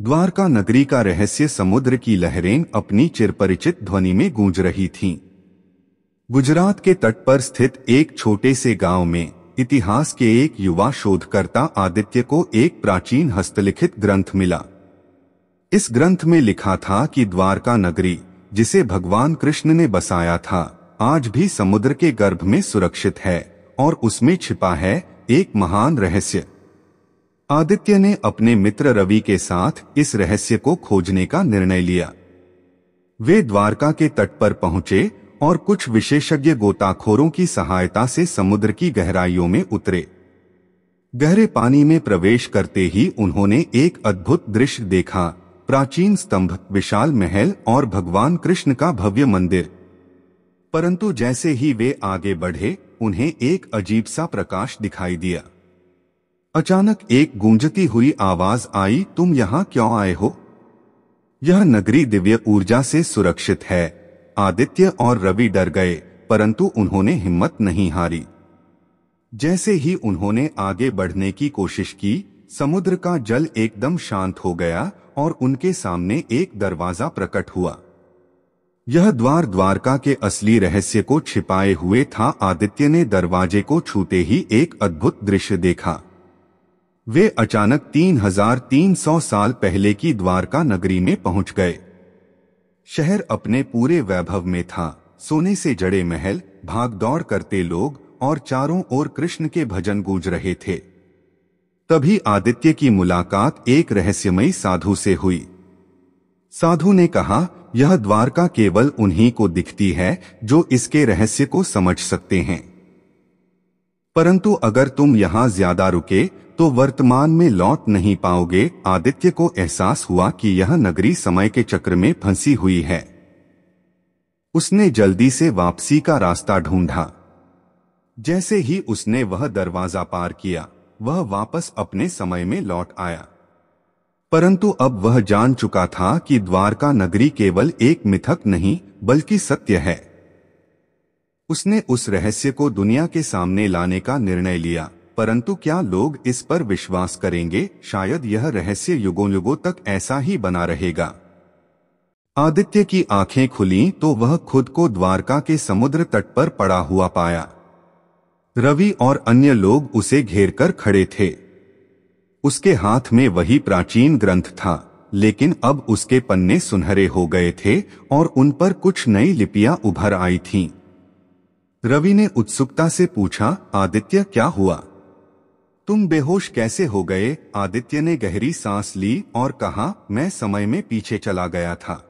द्वारका नगरी का रहस्य। समुद्र की लहरें अपनी चिरपरिचित ध्वनि में गूंज रही थीं। गुजरात के तट पर स्थित एक छोटे से गांव में इतिहास के एक युवा शोधकर्ता आदित्य को एक प्राचीन हस्तलिखित ग्रंथ मिला। इस ग्रंथ में लिखा था कि द्वारका नगरी, जिसे भगवान कृष्ण ने बसाया था, आज भी समुद्र के गर्भ में सुरक्षित है और उसमें छिपा है एक महान रहस्य। आदित्य ने अपने मित्र रवि के साथ इस रहस्य को खोजने का निर्णय लिया। वे द्वारका के तट पर पहुंचे और कुछ विशेषज्ञ गोताखोरों की सहायता से समुद्र की गहराइयों में उतरे। गहरे पानी में प्रवेश करते ही उन्होंने एक अद्भुत दृश्य देखा। प्राचीन स्तंभ, विशाल महल और भगवान कृष्ण का भव्य मंदिर। परंतु जैसे ही वे आगे बढ़े, उन्हें एक अजीब सा प्रकाश दिखाई दिया। अचानक एक गूंजती हुई आवाज आई, तुम यहाँ क्यों आए हो? यह नगरी दिव्य ऊर्जा से सुरक्षित है। आदित्य और रवि डर गए, परंतु उन्होंने हिम्मत नहीं हारी। जैसे ही उन्होंने आगे बढ़ने की कोशिश की, समुद्र का जल एकदम शांत हो गया और उनके सामने एक दरवाजा प्रकट हुआ। यह द्वार द्वारका के असली रहस्य को छिपाए हुए था। आदित्य ने दरवाजे को छूते ही एक अद्भुत दृश्य देखा। वे अचानक 3300 साल पहले की द्वारका नगरी में पहुंच गए। शहर अपने पूरे वैभव में था। सोने से जड़े महल, भागदौड़ करते लोग और चारों ओर कृष्ण के भजन गूंज रहे थे। तभी आदित्य की मुलाकात एक रहस्यमयी साधु से हुई। साधु ने कहा, यह द्वारका केवल उन्हीं को दिखती है जो इसके रहस्य को समझ सकते हैं। परंतु अगर तुम यहाँ ज्यादा रुके तो वर्तमान में लौट नहीं पाओगे। आदित्य को एहसास हुआ कि यह नगरी समय के चक्र में फंसी हुई है। उसने जल्दी से वापसी का रास्ता ढूंढा। जैसे ही उसने वह दरवाजा पार किया, वह वापस अपने समय में लौट आया। परंतु अब वह जान चुका था कि द्वारका नगरी केवल एक मिथक नहीं, बल्कि सत्य है। उसने उस रहस्य को दुनिया के सामने लाने का निर्णय लिया। परंतु क्या लोग इस पर विश्वास करेंगे? शायद यह रहस्य युगों युगों तक ऐसा ही बना रहेगा। आदित्य की आंखें खुलीं तो वह खुद को द्वारका के समुद्र तट पर पड़ा हुआ पाया। रवि और अन्य लोग उसे घेरकर खड़े थे। उसके हाथ में वही प्राचीन ग्रंथ था, लेकिन अब उसके पन्ने सुनहरे हो गए थे और उन पर कुछ नई लिपियां उभर आई थीं। रवि ने उत्सुकता से पूछा, आदित्य क्या हुआ? तुम बेहोश कैसे हो गए? आदित्य ने गहरी सांस ली और कहा, मैं समय में पीछे चला गया था।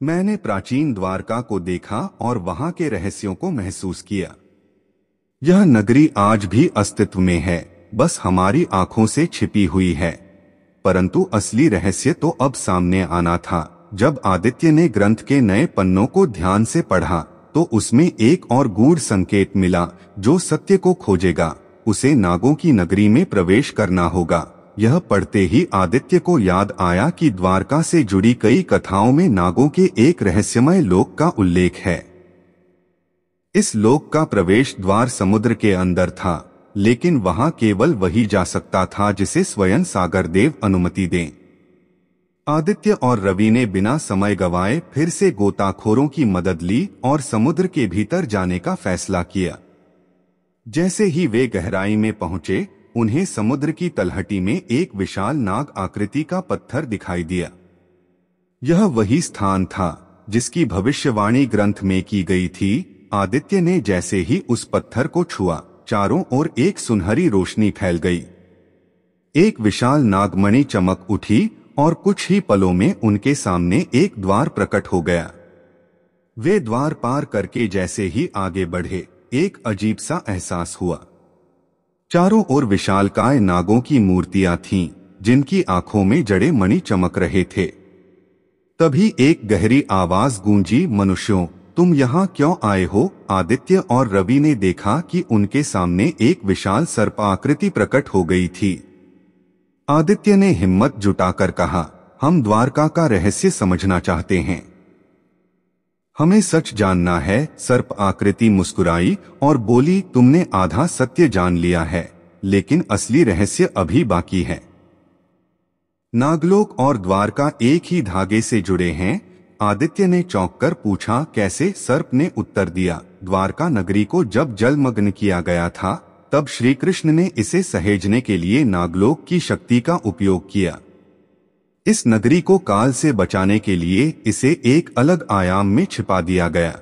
मैंने प्राचीन द्वारका को देखा और वहां के रहस्यों को महसूस किया। यह नगरी आज भी अस्तित्व में है, बस हमारी आंखों से छिपी हुई है। परंतु असली रहस्य तो अब सामने आना था। जब आदित्य ने ग्रंथ के नए पन्नों को ध्यान से पढ़ा तो उसमें एक और गूढ़ संकेत मिला। जो सत्य को खोजेगा, उसे नागों की नगरी में प्रवेश करना होगा। यह पढ़ते ही आदित्य को याद आया कि द्वारका से जुड़ी कई कथाओं में नागों के एक रहस्यमय लोक का उल्लेख है। इस लोक का प्रवेश द्वार समुद्र के अंदर था, लेकिन वहां केवल वही जा सकता था जिसे स्वयं सागर देव अनुमति दें। आदित्य और रवि ने बिना समय गंवाए फिर से गोताखोरों की मदद ली और समुद्र के भीतर जाने का फैसला किया। जैसे ही वे गहराई में पहुंचे, उन्हें समुद्र की तलहटी में एक विशाल नाग आकृति का पत्थर दिखाई दिया। यह वही स्थान था जिसकी भविष्यवाणी ग्रंथ में की गई थी। आदित्य ने जैसे ही उस पत्थर को छुआ, चारों ओर एक सुनहरी रोशनी फैल गई। एक विशाल नागमणि चमक उठी और कुछ ही पलों में उनके सामने एक द्वार प्रकट हो गया। वे द्वार पार करके जैसे ही आगे बढ़े, एक अजीब सा एहसास हुआ। चारों ओर विशालकाय नागों की मूर्तियां थीं, जिनकी आंखों में जड़े मणि चमक रहे थे। तभी एक गहरी आवाज गूंजी, मनुष्यों, तुम यहाँ क्यों आए हो? आदित्य और रवि ने देखा कि उनके सामने एक विशाल सर्प आकृति प्रकट हो गई थी। आदित्य ने हिम्मत जुटाकर कहा, हम द्वारका का रहस्य समझना चाहते हैं। हमें सच जानना है। सर्प आकृति मुस्कुराई और बोली, तुमने आधा सत्य जान लिया है, लेकिन असली रहस्य अभी बाकी है। नागलोक और द्वारका एक ही धागे से जुड़े हैं। आदित्य ने चौंक कर पूछा, कैसे? सर्प ने उत्तर दिया, द्वारका नगरी को जब जलमग्न किया गया था तब श्री कृष्ण ने इसे सहेजने के लिए नागलोक की शक्ति का उपयोग किया। इस नगरी को काल से बचाने के लिए इसे एक अलग आयाम में छिपा दिया गया।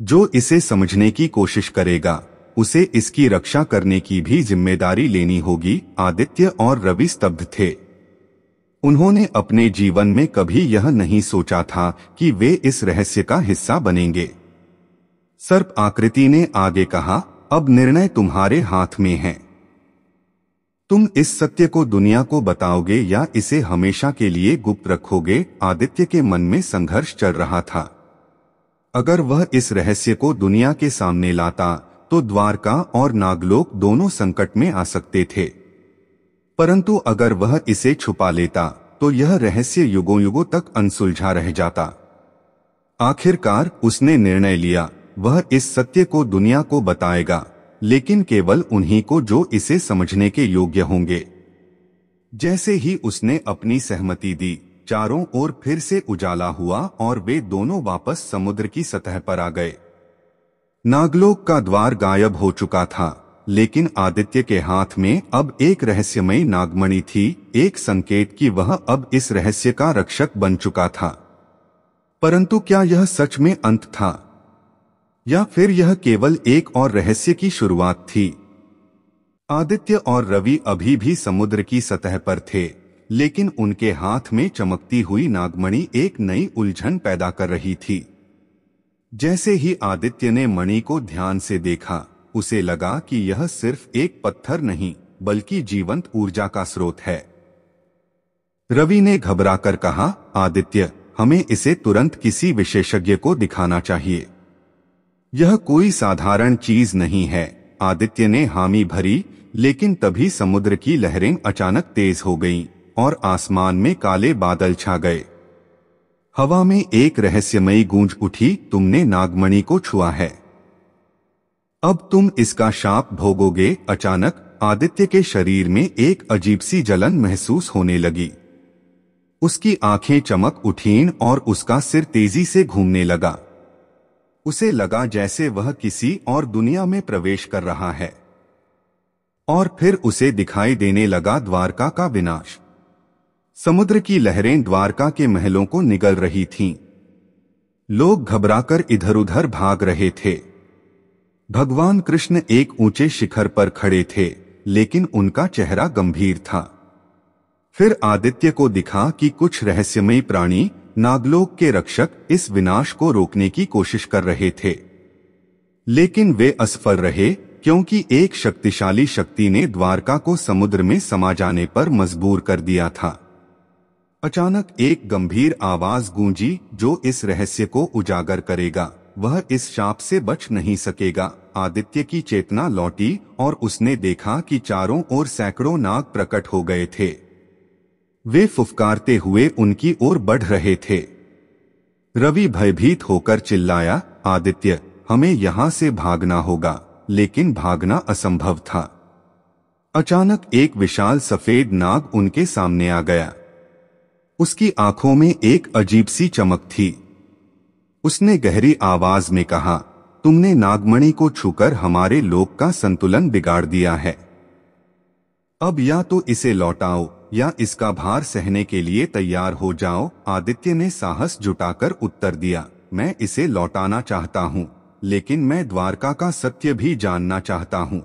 जो इसे समझने की कोशिश करेगा उसे इसकी रक्षा करने की भी जिम्मेदारी लेनी होगी। आदित्य और रवि स्तब्ध थे। उन्होंने अपने जीवन में कभी यह नहीं सोचा था कि वे इस रहस्य का हिस्सा बनेंगे। सर्प आकृति ने आगे कहा, अब निर्णय तुम्हारे हाथ में है। तुम इस सत्य को दुनिया को बताओगे या इसे हमेशा के लिए गुप्त रखोगे? आदित्य के मन में संघर्ष चल रहा था। अगर वह इस रहस्य को दुनिया के सामने लाता तो द्वारका और नागलोक दोनों संकट में आ सकते थे, परंतु अगर वह इसे छुपा लेता तो यह रहस्य युगों युगों तक अनसुलझा रह जाता। आखिरकार उसने निर्णय लिया, वह इस सत्य को दुनिया को बताएगा, लेकिन केवल उन्हीं को जो इसे समझने के योग्य होंगे। जैसे ही उसने अपनी सहमति दी, चारों ओर फिर से उजाला हुआ और वे दोनों वापस समुद्र की सतह पर आ गए। नागलोक का द्वार गायब हो चुका था, लेकिन आदित्य के हाथ में अब एक रहस्यमयी नागमणि थी, एक संकेत कि वह अब इस रहस्य का रक्षक बन चुका था। परंतु क्या यह सच में अंत था या फिर यह केवल एक और रहस्य की शुरुआत थी? आदित्य और रवि अभी भी समुद्र की सतह पर थे, लेकिन उनके हाथ में चमकती हुई नागमणि एक नई उलझन पैदा कर रही थी। जैसे ही आदित्य ने मणि को ध्यान से देखा, उसे लगा कि यह सिर्फ एक पत्थर नहीं बल्कि जीवंत ऊर्जा का स्रोत है। रवि ने घबराकर कहा, आदित्य, हमें इसे तुरंत किसी विशेषज्ञ को दिखाना चाहिए। यह कोई साधारण चीज नहीं है। आदित्य ने हामी भरी, लेकिन तभी समुद्र की लहरें अचानक तेज हो गईं और आसमान में काले बादल छा गए। हवा में एक रहस्यमयी गूंज उठी, तुमने नागमणि को छुआ है, अब तुम इसका शाप भोगोगे। अचानक आदित्य के शरीर में एक अजीब सी जलन महसूस होने लगी। उसकी आंखें चमक उठीं और उसका सिर तेजी से घूमने लगा। उसे लगा जैसे वह किसी और दुनिया में प्रवेश कर रहा है। और फिर उसे दिखाई देने लगा द्वारका का विनाश। समुद्र की लहरें द्वारका के महलों को निगल रही थीं। लोग घबराकर इधर उधर भाग रहे थे। भगवान कृष्ण एक ऊंचे शिखर पर खड़े थे, लेकिन उनका चेहरा गंभीर था। फिर आदित्य को दिखा कि कुछ रहस्यमयी प्राणी, नागलोक के रक्षक, इस विनाश को रोकने की कोशिश कर रहे थे, लेकिन वे असफल रहे, क्योंकि एक शक्तिशाली शक्ति ने द्वारका को समुद्र में समा जाने पर मजबूर कर दिया था। अचानक एक गंभीर आवाज गूंजी, जो इस रहस्य को उजागर करेगा वह इस शाप से बच नहीं सकेगा। आदित्य की चेतना लौटी और उसने देखा कि चारों ओर सैकड़ों नाग प्रकट हो गए थे। वे फुफकारते हुए उनकी ओर बढ़ रहे थे। रवि भयभीत होकर चिल्लाया, आदित्य, हमें यहां से भागना होगा। लेकिन भागना असंभव था। अचानक एक विशाल सफेद नाग उनके सामने आ गया। उसकी आंखों में एक अजीब सी चमक थी। उसने गहरी आवाज में कहा, तुमने नागमणि को छूकर हमारे लोक का संतुलन बिगाड़ दिया है। अब या तो इसे लौटाओ या इसका भार सहने के लिए तैयार हो जाओ। आदित्य ने साहस जुटाकर उत्तर दिया, मैं इसे लौटाना चाहता हूँ, लेकिन मैं द्वारका का सत्य भी जानना चाहता हूँ।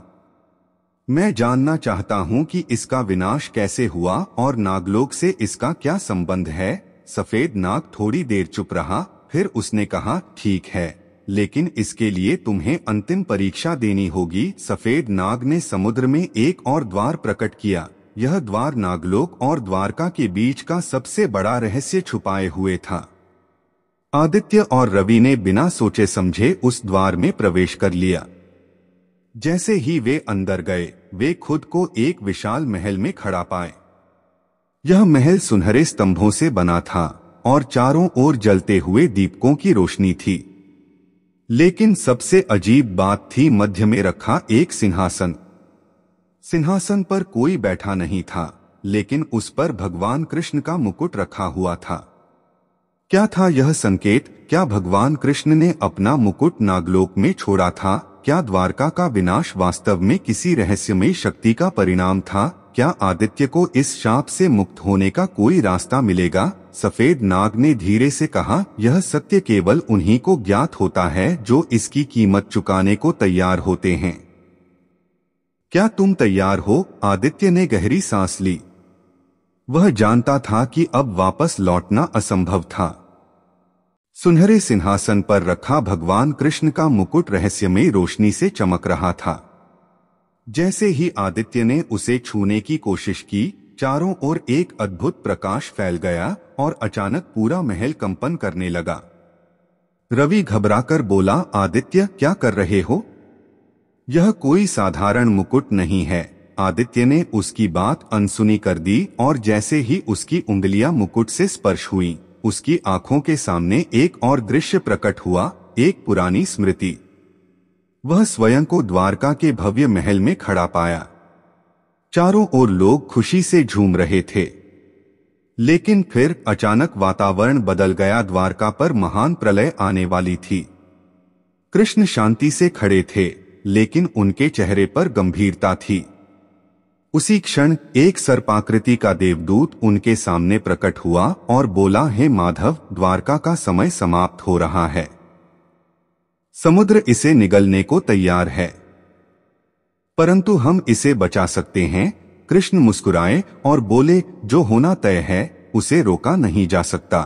मैं जानना चाहता हूँ कि इसका विनाश कैसे हुआ और नागलोक से इसका क्या संबंध है। सफेद नाग थोड़ी देर चुप रहा, फिर उसने कहा, ठीक है, लेकिन इसके लिए तुम्हें अंतिम परीक्षा देनी होगी। सफेद नाग ने समुद्र में एक और द्वार प्रकट किया। यह द्वार नागलोक और द्वारका के बीच का सबसे बड़ा रहस्य छुपाए हुए था। आदित्य और रवि ने बिना सोचे समझे उस द्वार में प्रवेश कर लिया। जैसे ही वे अंदर गए, वे खुद को एक विशाल महल में खड़ा पाए। यह महल सुनहरे स्तंभों से बना था और चारों ओर जलते हुए दीपकों की रोशनी थी। लेकिन सबसे अजीब बात थी मध्य में रखा एक सिंहासन। सिंहासन पर कोई बैठा नहीं था, लेकिन उस पर भगवान कृष्ण का मुकुट रखा हुआ था। क्या था यह संकेत? क्या भगवान कृष्ण ने अपना मुकुट नागलोक में छोड़ा था? क्या द्वारका का विनाश वास्तव में किसी रहस्यमयी शक्ति का परिणाम था? क्या आदित्य को इस शाप से मुक्त होने का कोई रास्ता मिलेगा? सफेद नाग ने धीरे से कहा, यह सत्य केवल उन्हीं को ज्ञात होता है जो इसकी कीमत चुकाने को तैयार होते हैं। क्या तुम तैयार हो? आदित्य ने गहरी सांस ली। वह जानता था कि अब वापस लौटना असंभव था। सुनहरे सिंहासन पर रखा भगवान कृष्ण का मुकुट रहस्यमयी रोशनी से चमक रहा था। जैसे ही आदित्य ने उसे छूने की कोशिश की, चारों ओर एक अद्भुत प्रकाश फैल गया और अचानक पूरा महल कंपन करने लगा। रवि घबराकर बोला, आदित्य क्या कर रहे हो? यह कोई साधारण मुकुट नहीं है। आदित्य ने उसकी बात अनसुनी कर दी और जैसे ही उसकी उंगलियां मुकुट से स्पर्श हुई, उसकी आंखों के सामने एक और दृश्य प्रकट हुआ, एक पुरानी स्मृति। वह स्वयं को द्वारका के भव्य महल में खड़ा पाया। चारों ओर लोग खुशी से झूम रहे थे। लेकिन फिर अचानक वातावरण बदल गया। द्वारका पर महान प्रलय आने वाली थी। कृष्ण शांति से खड़े थे, लेकिन उनके चेहरे पर गंभीरता थी। उसी क्षण एक सर्पाकृति का देवदूत उनके सामने प्रकट हुआ और बोला, हे माधव, द्वारका का समय समाप्त हो रहा है। समुद्र इसे निगलने को तैयार है, परंतु हम इसे बचा सकते हैं। कृष्ण मुस्कुराए और बोले, जो होना तय है उसे रोका नहीं जा सकता,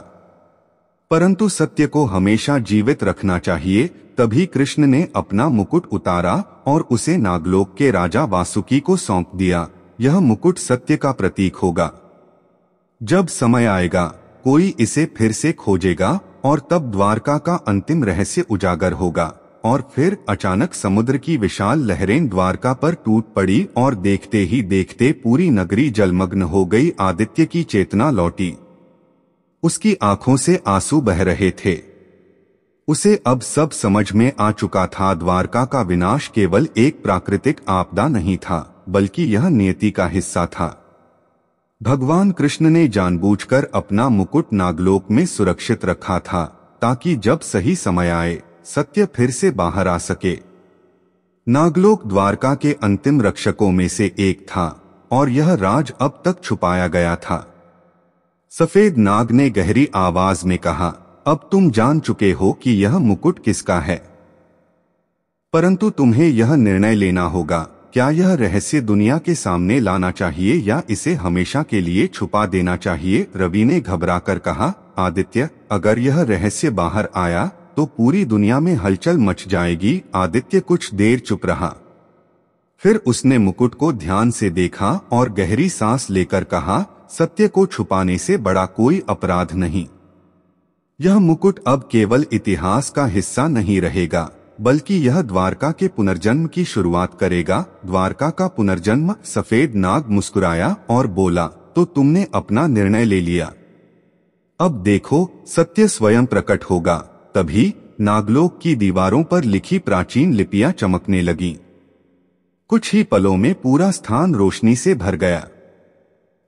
परंतु सत्य को हमेशा जीवित रखना चाहिए। तभी कृष्ण ने अपना मुकुट उतारा और उसे नागलोक के राजा वासुकी को सौंप दिया। यह मुकुट सत्य का प्रतीक होगा। जब समय आएगा, कोई इसे फिर से खोजेगा और तब द्वारका का अंतिम रहस्य उजागर होगा। और फिर अचानक समुद्र की विशाल लहरें द्वारका पर टूट पड़ी और देखते ही देखते पूरी नगरी जलमग्न हो गई। आदित्य की चेतना लौटी। उसकी आंखों से आंसू बह रहे थे। उसे अब सब समझ में आ चुका था। द्वारका का विनाश केवल एक प्राकृतिक आपदा नहीं था, बल्कि यह नियति का हिस्सा था। भगवान कृष्ण ने जानबूझकर अपना मुकुट नागलोक में सुरक्षित रखा था, ताकि जब सही समय आए, सत्य फिर से बाहर आ सके। नागलोक द्वारका के अंतिम रक्षकों में से एक था और यह राज अब तक छुपाया गया था। सफेद नाग ने गहरी आवाज में कहा, अब तुम जान चुके हो कि यह मुकुट किसका है, परंतु तुम्हें यह निर्णय लेना होगा। क्या यह रहस्य दुनिया के सामने लाना चाहिए या इसे हमेशा के लिए छुपा देना चाहिए? रवि ने घबराकर कहा, आदित्य, अगर यह रहस्य बाहर आया तो पूरी दुनिया में हलचल मच जाएगी। आदित्य कुछ देर चुप रहा। फिर उसने मुकुट को ध्यान से देखा और गहरी सांस लेकर कहा, सत्य को छुपाने से बड़ा कोई अपराध नहीं। यह मुकुट अब केवल इतिहास का हिस्सा नहीं रहेगा, बल्कि यह द्वारका के पुनर्जन्म की शुरुआत करेगा। द्वारका का पुनर्जन्म? सफेद नाग मुस्कुराया और बोला, तो तुमने अपना निर्णय ले लिया। अब देखो, सत्य स्वयं प्रकट होगा। तभी नागलोक की दीवारों पर लिखी प्राचीन लिपियां चमकने लगीं। कुछ ही पलों में पूरा स्थान रोशनी से भर गया।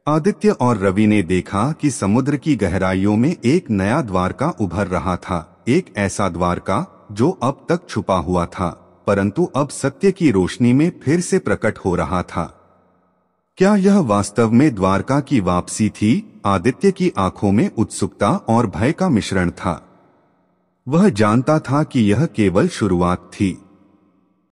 आदित्य और रवि ने देखा कि समुद्र की गहराइयों में एक नया द्वारका उभर रहा था। एक ऐसा द्वारका जो अब तक छुपा हुआ था, परंतु अब सत्य की रोशनी में फिर से प्रकट हो रहा था। क्या यह वास्तव में द्वारका की वापसी थी? आदित्य की आंखों में उत्सुकता और भय का मिश्रण था। वह जानता था कि यह केवल शुरुआत थी।